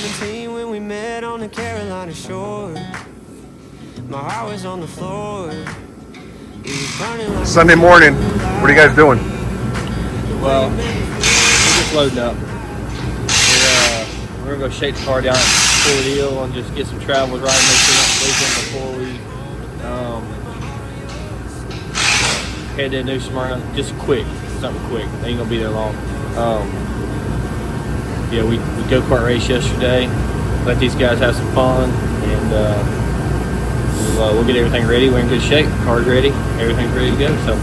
17 when we met on the Carolina shore. My heart was on the floor. Sunday morning, what are you guys doing? Well, we're just loading up. We're gonna go shake the car down at CORDELE and just get some travels right, make sure we're not leaking before we head to New Smyrna. Just quick, something quick. Ain't gonna be there long. Yeah, we go-kart race yesterday. Let these guys have some fun, and we'll get everything ready. We're in good shape. Car's ready. Everything's ready to go. So,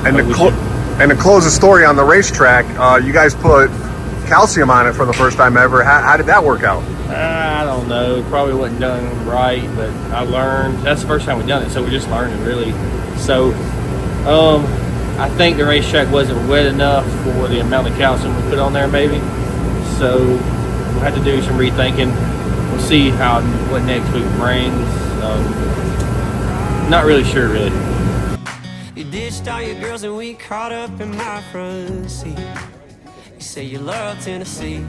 And to close the story on the racetrack, you guys put calcium on it for the first time ever. How did that work out? I don't know. Probably wasn't done right, but I learned. That's the first time we've done it, so we're just learning, really. So, I think the racetrack wasn't wet enough for the amount of calcium we put on there, maybe. So we'll have to do some rethinking. We'll see what next week brings. Not really sure, really. You ditched all your girls and we caught up in my front seat. You say you love Tennessee.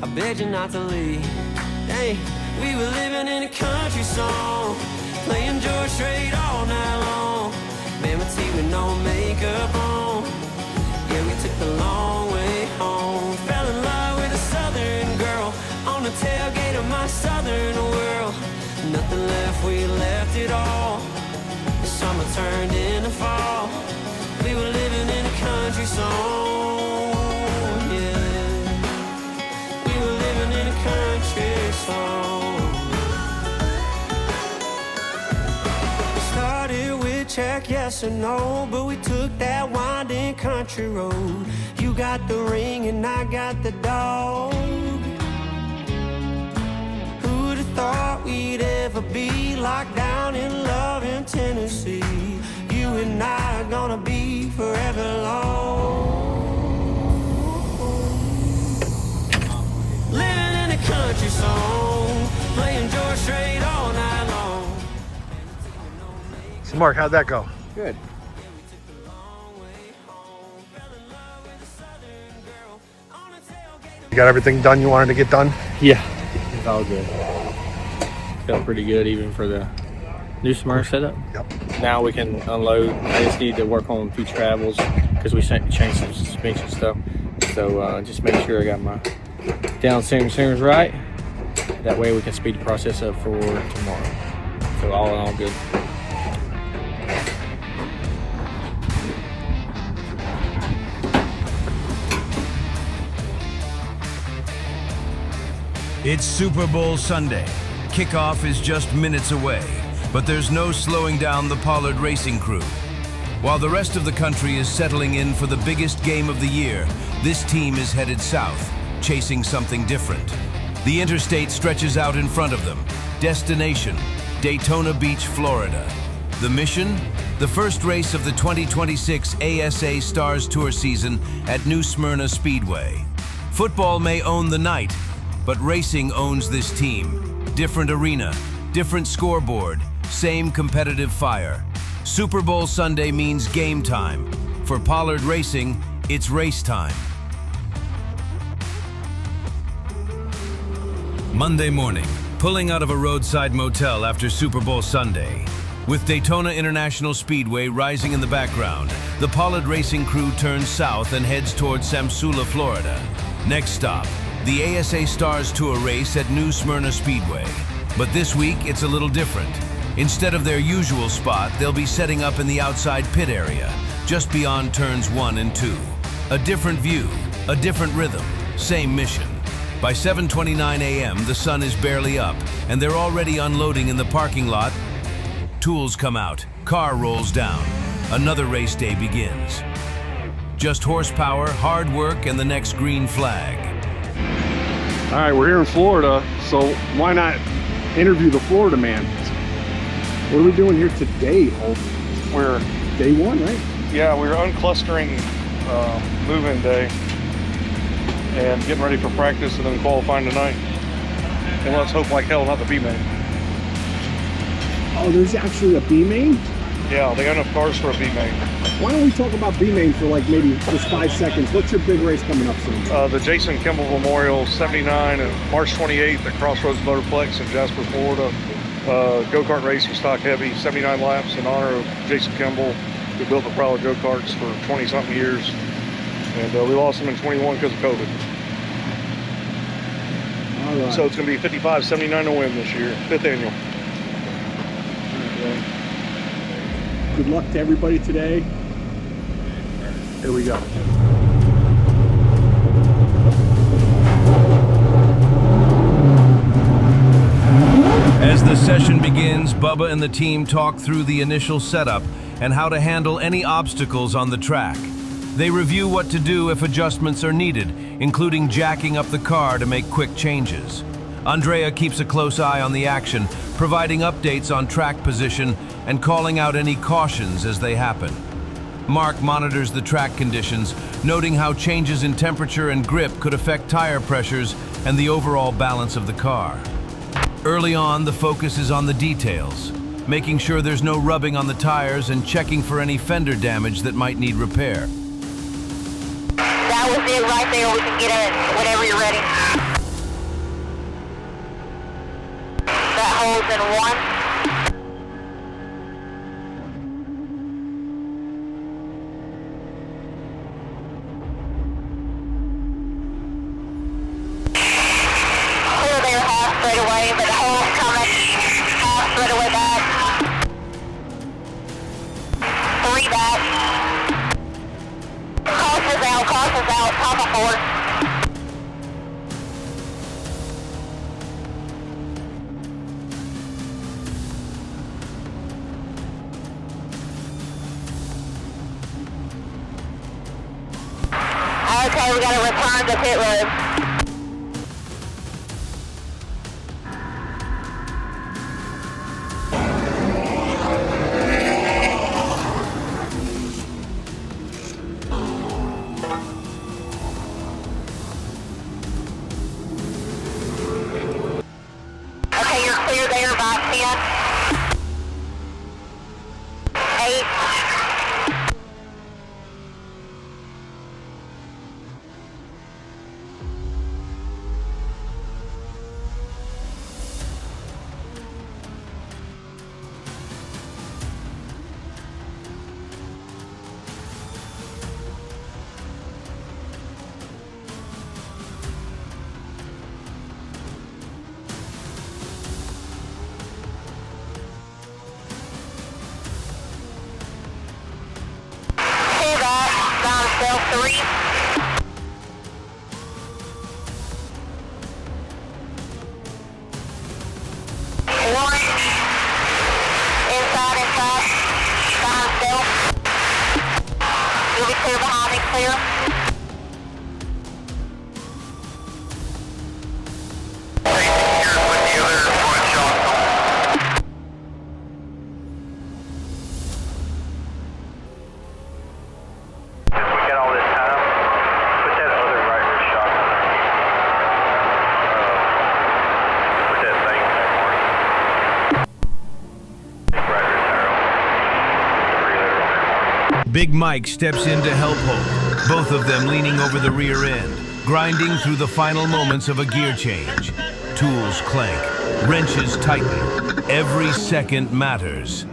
I begged you not to leave. Dang, we were living in a country song, playing George Strait all night long. Man, my teeth with no makeup on. Yeah, we took the long way home. Fell in love with a southern girl on the tailgate of my southern world. Nothing left, we left it all. The summer turned into fall. We were living in a country song, yeah. We were living in a country song. Started with check yes or no, but we took that winding country road. You got the ring and I got the dog. Who'd have thought we'd ever be locked down in love in Tennessee? You and I are gonna be forever long. Living in a country song, playing George Strait all night long. So Mark, how'd that go? Good. You got everything done you wanted to get done? Yeah, it's all good. Felt pretty good even for the New Smyrna setup. Yep. Now we can unload. I just need to work on a few travels because we changed some suspension stuff. So just make sure I got my down centers right. That way we can speed the process up for tomorrow. So all in all, good. It's Super Bowl Sunday. Kickoff is just minutes away, but there's no slowing down the Pollard racing crew. While the rest of the country is settling in for the biggest game of the year, this team is headed south, chasing something different. The interstate stretches out in front of them. Destination, Daytona Beach, Florida. The mission? The first race of the 2026 ASA Stars Tour season at New Smyrna Speedway. Football may own the night, but racing owns this team. Different arena, different scoreboard, same competitive fire. Super Bowl Sunday means game time. For Pollard Racing, it's race time. Monday morning, pulling out of a roadside motel after Super Bowl Sunday. With Daytona International Speedway rising in the background, the Pollard Racing crew turns south and heads towards Samsula, Florida. Next stop, the ASA Stars Tour race at New Smyrna Speedway. But this week, it's a little different. Instead of their usual spot, they'll be setting up in the outside pit area, just beyond turns 1 and 2. A different view, a different rhythm, same mission. By 7:29 a.m., the sun is barely up, and they're already unloading in the parking lot. Tools come out, car rolls down. Another race day begins. Just horsepower, hard work, and the next green flag. All right, we're here in Florida, so why not interview the Florida man? What are we doing here today, Holt? We're Day one, right? Yeah, we're unclustering move-in day and getting ready for practice and then qualifying tonight. And let's hope like hell not the B main. Oh, there's actually a B main? Yeah, they got enough cars for a B main. Why don't we talk about B main for like maybe just 5 seconds? What's your big race coming up soon? The Jason Kimbell Memorial 79 and March 28th at Crossroads Motorplex in Jasper, Florida. Go-kart race for stock heavy, 79 laps in honor of Jason Kimbell, who built the Prowler go-karts for 20-something years. And we lost him in 21 because of COVID. All right. So it's going to be 55-79 to win this year, 5th annual. Good luck to everybody today. Here we go. As the session begins, Bubba and the team talk through the initial setup and how to handle any obstacles on the track. They review what to do if adjustments are needed, including jacking up the car to make quick changes. Andrea keeps a close eye on the action, providing updates on track position and calling out any cautions as they happen. Mark monitors the track conditions, noting how changes in temperature and grip could affect tire pressures and the overall balance of the car. Early on, the focus is on the details, making sure there's no rubbing on the tires and checking for any fender damage that might need repair. That was it right there. We can get it whenever you're ready. That holds in 1. Clear there, half straight away, but the hole's coming. Half straight away back. 3 back. Caution's out, top of 4. Okay, we gotta return to pit road. Okay, you're clear there by 10. 8. Down 3. 1. Inside. Down still. You'll be clear behind me, clear. Big Mike steps in to help hold, both of them leaning over the rear end, grinding through the final moments of a gear change. Tools clank, wrenches tighten. Every second matters.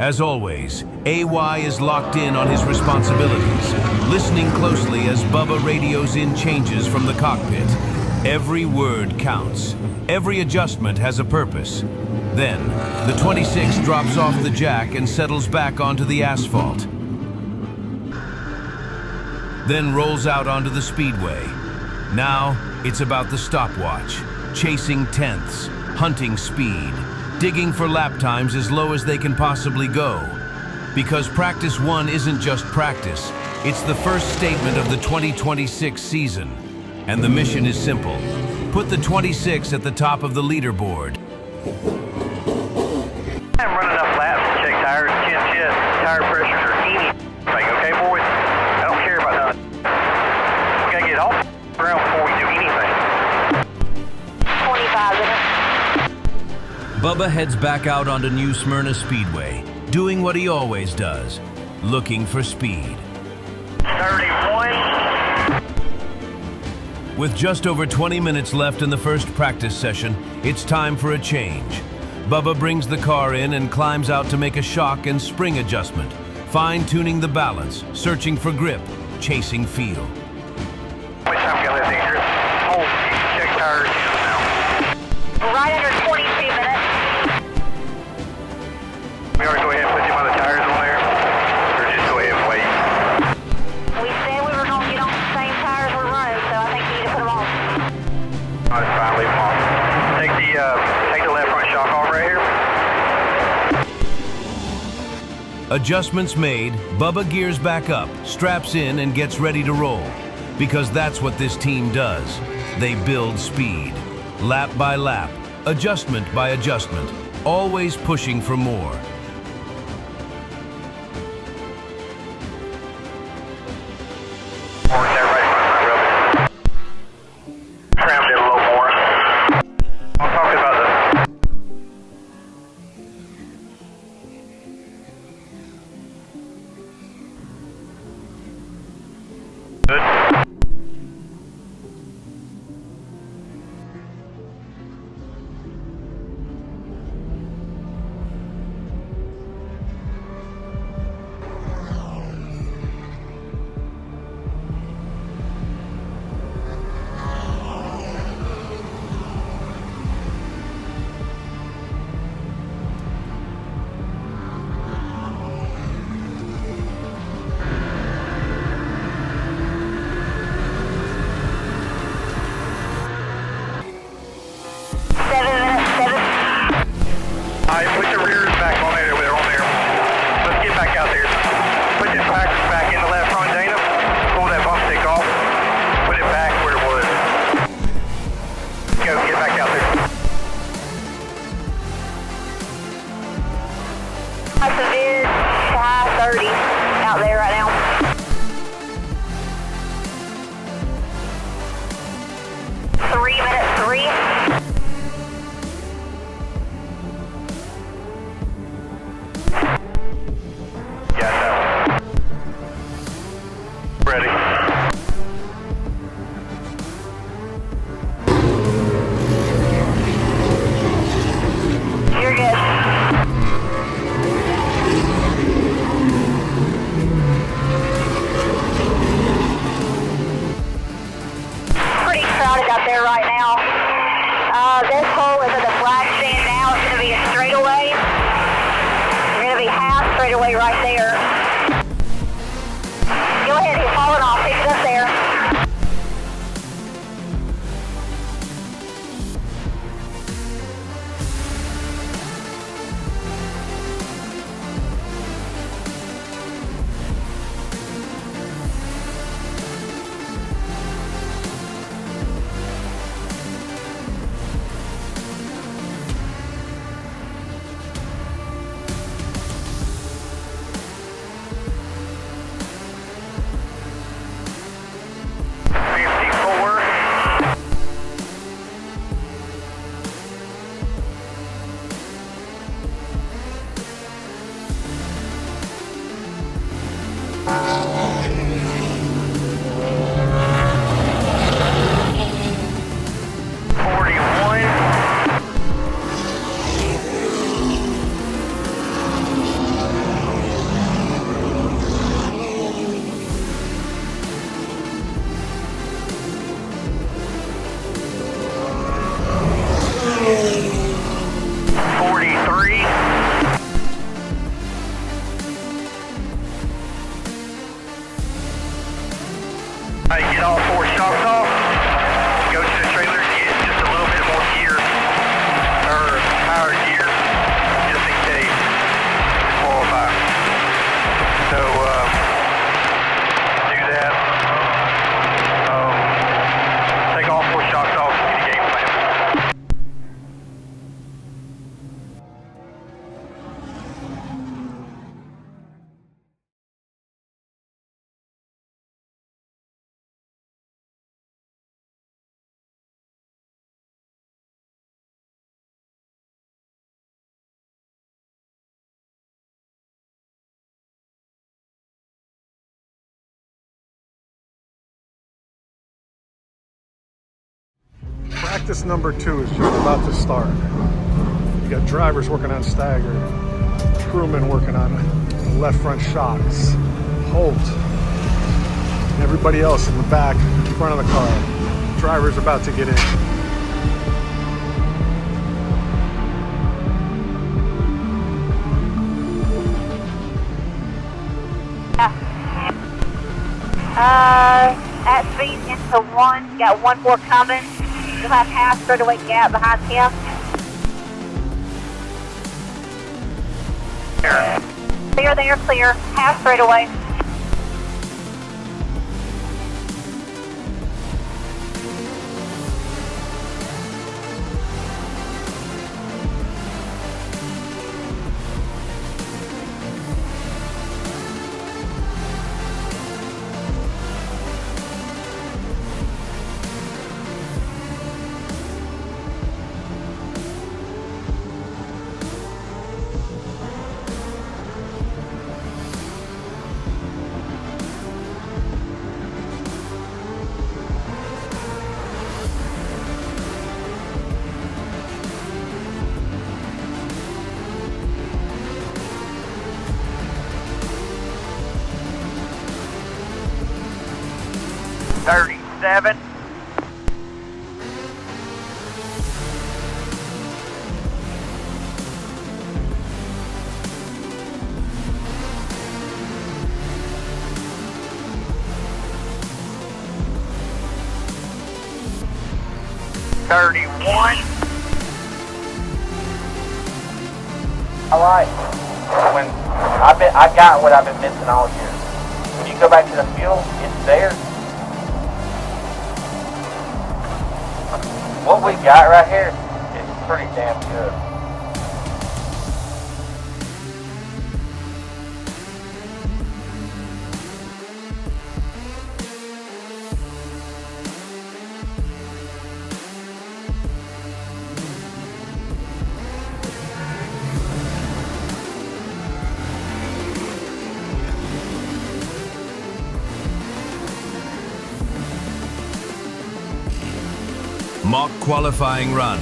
As always, AY is locked in on his responsibilities, listening closely as Bubba radios in changes from the cockpit. Every word counts. Every adjustment has a purpose. Then, the 26 drops off the jack and settles back onto the asphalt. Then rolls out onto the speedway. Now, it's about the stopwatch, chasing tenths, hunting speed, digging for lap times as low as they can possibly go. Because practice 1 isn't just practice, it's the first statement of the 2026 season. And the mission is simple. Put the 26 at the top of the leaderboard. I'm running enough laps to check tires, chin chest, tire pressures, or anything, okay, boys? I don't care about nothing. We gotta get off the ground before we do anything. 25 minutes. Bubba heads back out onto New Smyrna Speedway, doing what he always does, looking for speed. 31. With just over 20 minutes left in the first practice session, it's time for a change. Bubba brings the car in and climbs out to make a shock and spring adjustment, fine-tuning the balance, searching for grip, chasing feel. Which time we got left, Andrew? Hold, check tires now. Right under 22 minutes. We ought to go ahead and put them other tires on there, or just go ahead and wait. We said we were going to get on the same tires we're running, so I think you need to put them on. Oh, that's fine, leave them on. Take the left front shock off right here. Adjustments made, Bubba gears back up, straps in, and gets ready to roll. Because that's what this team does. They build speed. Lap by lap, adjustment by adjustment, always pushing for more. More there right in front of my rubber. Trimmed it a little more. I'm talking about the... Good. Alright, put the rears back on there. They're on there. Let's get back out there. Put the packers back in the left front, Dana. Pull that bump stick off. Put it back where it was. Go, get back out there. That's a vid high 30 out there right now. Three minutes, 3. Got that one. Ready. You're good. Pretty crowded out there right now. This hole is at the flag stand now. It's going to be a straightaway. You're going to be half straightaway right there. Go ahead, he's falling off. Pick it up there. Get all 4 shocks off. Go to the trailer and get just a little bit more gear, or power gear, just in case to qualify. So do that. Take all 4 shocks off and get a game plan. Practice number 2 is just about to start. You got drivers working on stagger, crewmen working on left front shocks, hold, and everybody else in the back, front of the car. Driver's about to get in. At speed into 1, you got 1 more coming. You'll have half straightaway gap behind him. Clear there, clear. Half straightaway. .37. All right. When I got what I've been missing all year. When you go back to the fuel, it's there. What we got right here is pretty damn good. Mock qualifying run.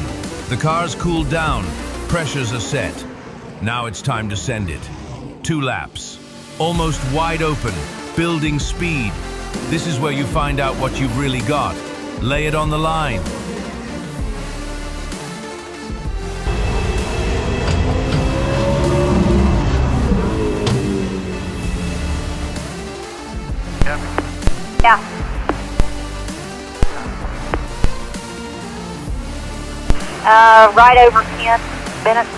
The car's cooled down, pressures are set. Now it's time to send it. 2 laps. Almost wide open, building speed. This is where you find out what you've really got. Lay it on the line. Yeah. Right over 10 minutes.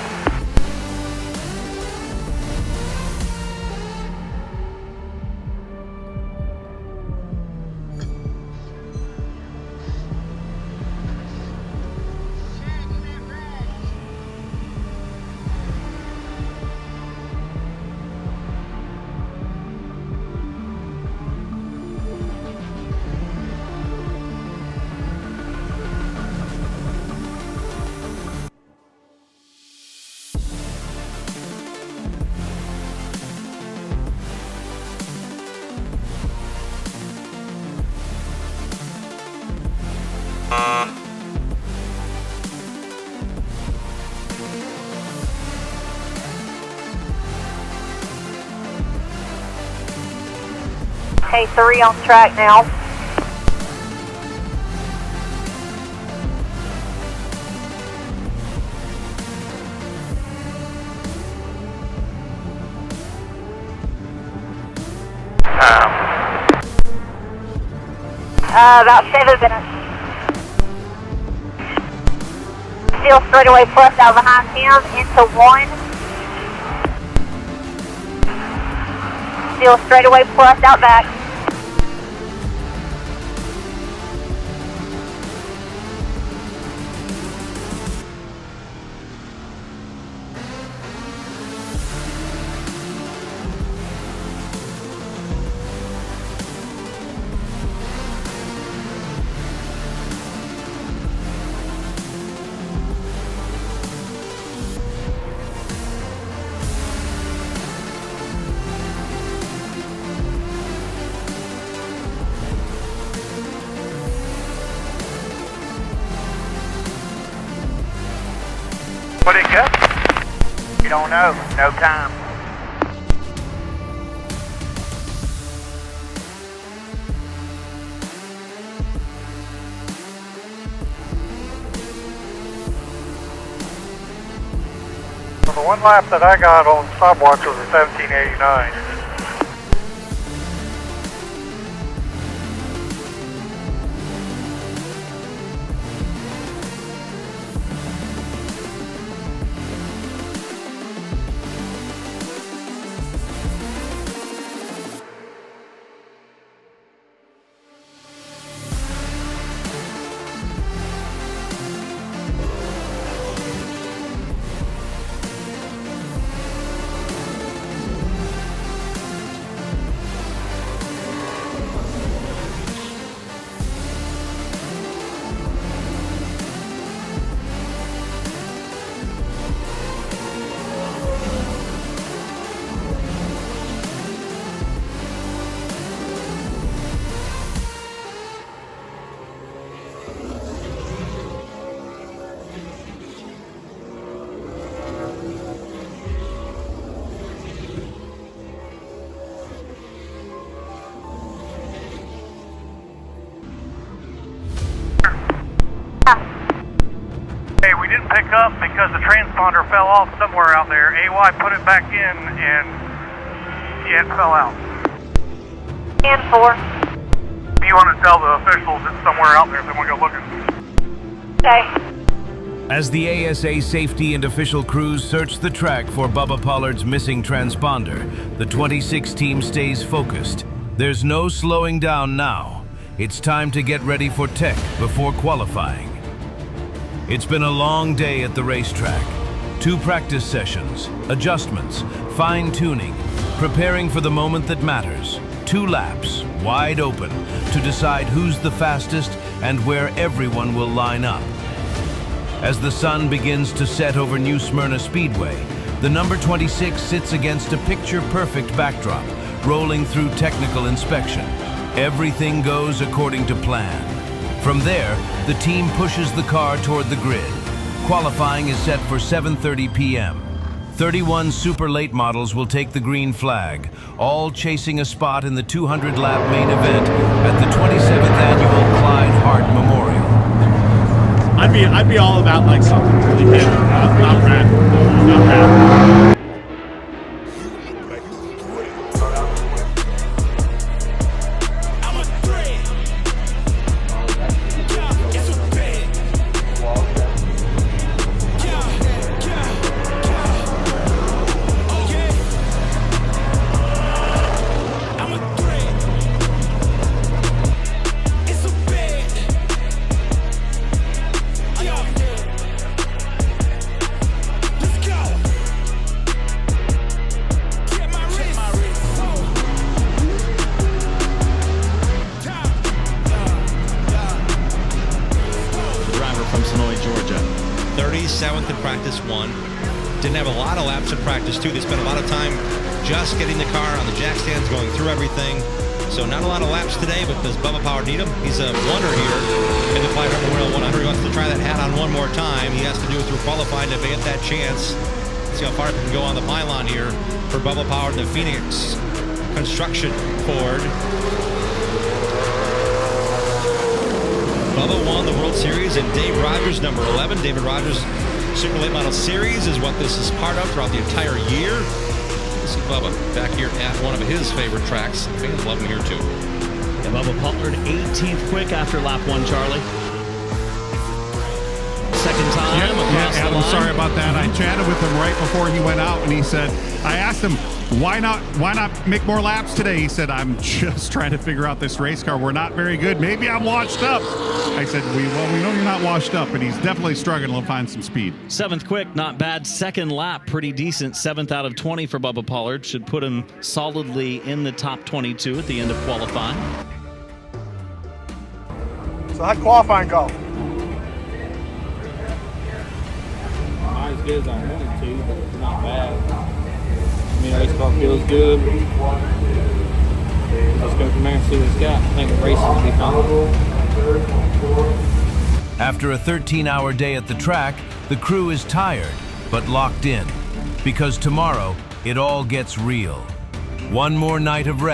K3 on track now. About 7 minutes. Still straightaway plus out behind him into 1. Still straightaway plus out back. Would it go? You don't know. No time. The one lap that I got on stopwatch was a 1789. Hey, we didn't pick up because the transponder fell off somewhere out there. AY put it back in and it fell out. And 4. You want to tell the officials it's somewhere out there if they want to go looking. Okay. As the ASA safety and official crews search the track for Bubba Pollard's missing transponder, the 26 team stays focused. There's no slowing down now. It's time to get ready for tech before qualifying. It's been a long day at the racetrack. 2 practice sessions, adjustments, fine-tuning, preparing for the moment that matters. 2 laps, wide open, to decide who's the fastest and where everyone will line up. As the sun begins to set over New Smyrna Speedway, the number 26 sits against a picture-perfect backdrop, rolling through technical inspection. Everything goes according to plan. From there, the team pushes the car toward the grid. Qualifying is set for 7:30 p.m. 31 super late models will take the green flag, all chasing a spot in the 200-lap main event at the 27th annual Clyde Hart Memorial. I'd be all about like something really big, not rad. Senoia, Georgia. 37th in practice 1. Didn't have a lot of laps in practice 2. They spent a lot of time just getting the car on the jack stands, going through everything. So not a lot of laps today, but does Bubba Pollard need him? He's a wonder here in the Clyde Hart Memorial 100. He wants to try that hat on one more time. He has to do it through qualifying to get that chance. See how far it can go on the pylon here for Bubba Pollard and the Phoenix Construction Ford. Bubba won the World Series in Dave Rogers, number 11. David Rogers Super Late Model Series is what this is part of throughout the entire year. We'll see Bubba back here at one of his favorite tracks. Fans love him here too. Yeah, Bubba Pollard 18th quick after lap 1, Charlie. Second time across the Adam, line. sorry about that. I chatted with him right before he went out, and he said, I asked him, why not make more laps today? He said, I'm just trying to figure out this race car. We're not very good. Maybe I'm washed up. I said, we know you're not washed up, but he's definitely struggling to find some speed. 7th quick, not bad. Second lap, pretty decent. 7th out of 20 for Bubba Pollard. Should put him solidly in the top 22 at the end of qualifying. So how'd qualifying go? Not as good as I wanted to, but it's not bad. I mean, the race car feels good. Let's go from there and see what it's got. I think the race will be fun. After a 13-hour day at the track, the crew is tired, but locked in, because tomorrow it all gets real. One more night of rest